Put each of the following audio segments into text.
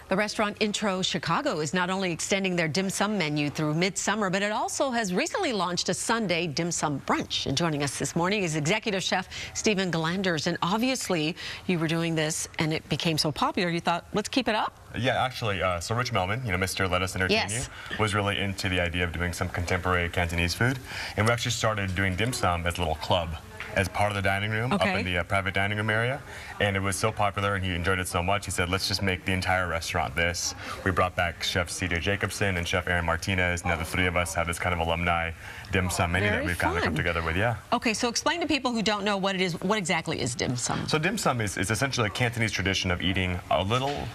The restaurant Intro Chicago is not only extending their dim sum menu through midsummer, but it also has recently launched a Sunday dim sum brunch. And joining us this morning is executive chef Stephen Galanders. And obviously, you were doing this and it became so popular, you thought, let's keep it up? Yeah, actually, so Rich Melman, Mr. Let Us Entertain You, was really into the idea of doing some contemporary Cantonese food. And we actually started doing dim sum as a little club, as part of the dining room, up in the private dining room area. And it was so popular and he enjoyed it so much, he said, let's just make the entire restaurant this. We brought back Chef C.J. Jacobson and Chef Aaron Martinez. Now the three of us have this kind of alumni dim sum menu that we've kind of come together with, Okay, so explain to people who don't know what it is, what exactly is dim sum? So dim sum is essentially a Cantonese tradition of eating a little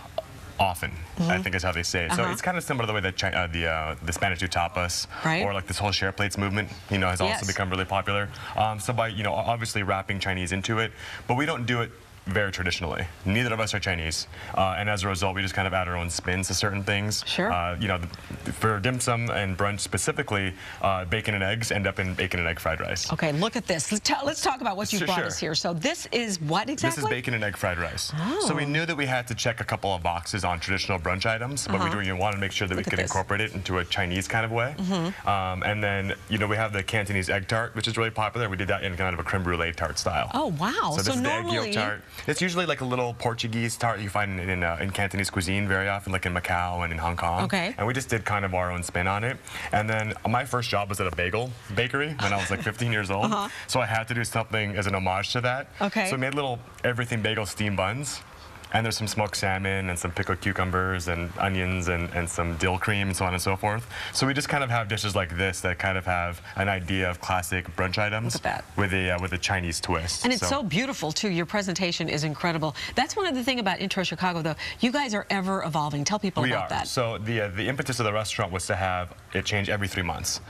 often, I think is how they say it. So it's kind of similar to the way that the Spanish do tapas, or like this whole share plates movement, has also become really popular. So by, obviously wrapping Chinese into it, but we don't do it very traditionally. Neither of us are Chinese, and as a result, we just kind of add our own spins to certain things. For dim sum and brunch specifically, bacon and eggs end up in bacon and egg fried rice. Okay, look at this. Let's talk about what you brought us here. So this is what exactly? This is bacon and egg fried rice. So we knew that we had to check a couple of boxes on traditional brunch items, but we wanted to make sure that we could incorporate it into a Chinese kind of way. And then, we have the Cantonese egg tart, which is really popular. We did that in kind of a creme brulee tart style. Oh, wow. So this is the egg yolk tart. It's usually like a little Portuguese tart you find in Cantonese cuisine very often, like in Macau and in Hong Kong. And we just did kind of our own spin on it. And then my first job was at a bagel bakery when I was like 15 years old. So I had to do something as an homage to that. So we made little everything bagel steam buns. And there's some smoked salmon and some pickled cucumbers and onions and some dill cream and so on and so forth. So we just kind of have dishes like this that kind of have an idea of classic brunch items with a Chinese twist. And it's so beautiful too. Your presentation is incredible. That's one of the things about Intro Chicago though. You guys are ever evolving. Tell people about that. So the impetus of the restaurant was to have it change every 3 months.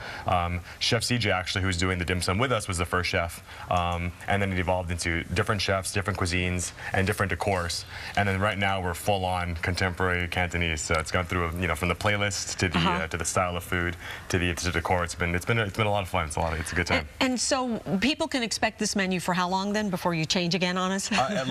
Chef CJ actually, who's doing the dim sum with us, was the first chef. And then it evolved into different chefs, different cuisines, and different decors. And then right now we're full-on contemporary Cantonese. So it's gone through, from the playlist to the style of food to the decor. It's been a lot of fun. It's a good time. And so people can expect this menu for how long then before you change again on us?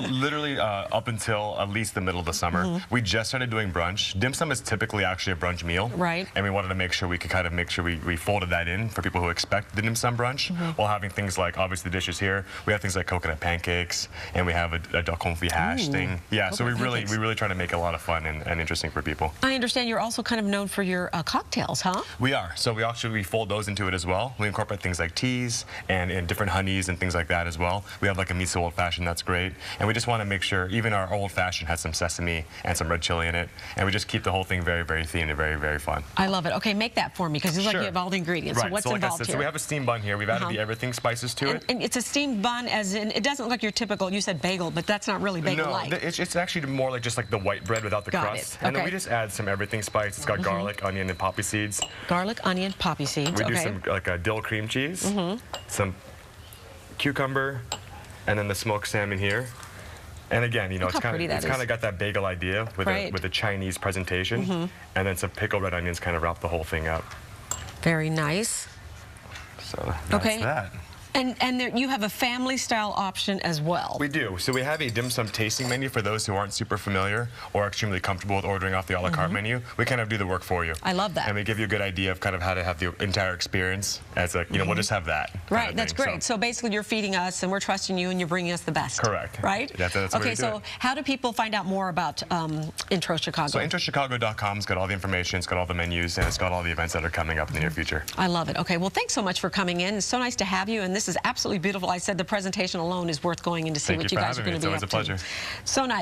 Literally up until at least the middle of the summer. We just started doing brunch. Dim sum is typically actually a brunch meal. And we wanted to make sure we could kind of make sure we folded that in for people who expect the dim sum brunch, while having things like obviously the dishes here. We have things like coconut pancakes, and we have a duck confit hash thing. So we really try to make it a lot of fun and interesting for people. I understand you're also kind of known for your cocktails, huh? We are. So we fold those into it as well. We incorporate things like teas and different honeys and things like that as well. We have like a miso old fashioned that's great, and we just want to make sure even our old fashioned has some sesame and some red chili in it, and we just keep the whole thing very, very themed and very, very fun. I love it. Okay, make that for me because it's like you have all the ingredients. So what's involved here? So we have a steamed bun here. We've added the everything spices to it. And it's a steamed bun, as in it doesn't look like your typical. You said bagel, but that's not really bagel-like. No, it's actually more like just like the white bread without the crust. And then we just add some everything spice. It's got garlic, onion, and poppy seeds. Garlic, onion, poppy seeds. We do some like a dill cream cheese, some cucumber, and then the smoked salmon here. And again, it's kind of got that bagel idea with a Chinese presentation, and then some pickled red onions kind of wrap the whole thing up. Very nice. So that's that. And there, you have a family-style option as well. We do. So we have a dim sum tasting menu for those who aren't super familiar or extremely comfortable with ordering off the a la carte menu. We kind of do the work for you. I love that. And we give you a good idea of kind of how to have the entire experience as a, we'll just have that. Right, that's great. So basically you're feeding us and we're trusting you and you're bringing us the best. Correct. Right? That's okay, so how do people find out more about Intro Chicago? So introchicago.com's got all the information, it's got all the menus, and it's got all the events that are coming up in the near future. I love it. Okay, well, thanks so much for coming in. It's so nice to have you, and this is absolutely beautiful. I said the presentation alone is worth going in to see what you guys are going to be up to. It's always a pleasure. So nice.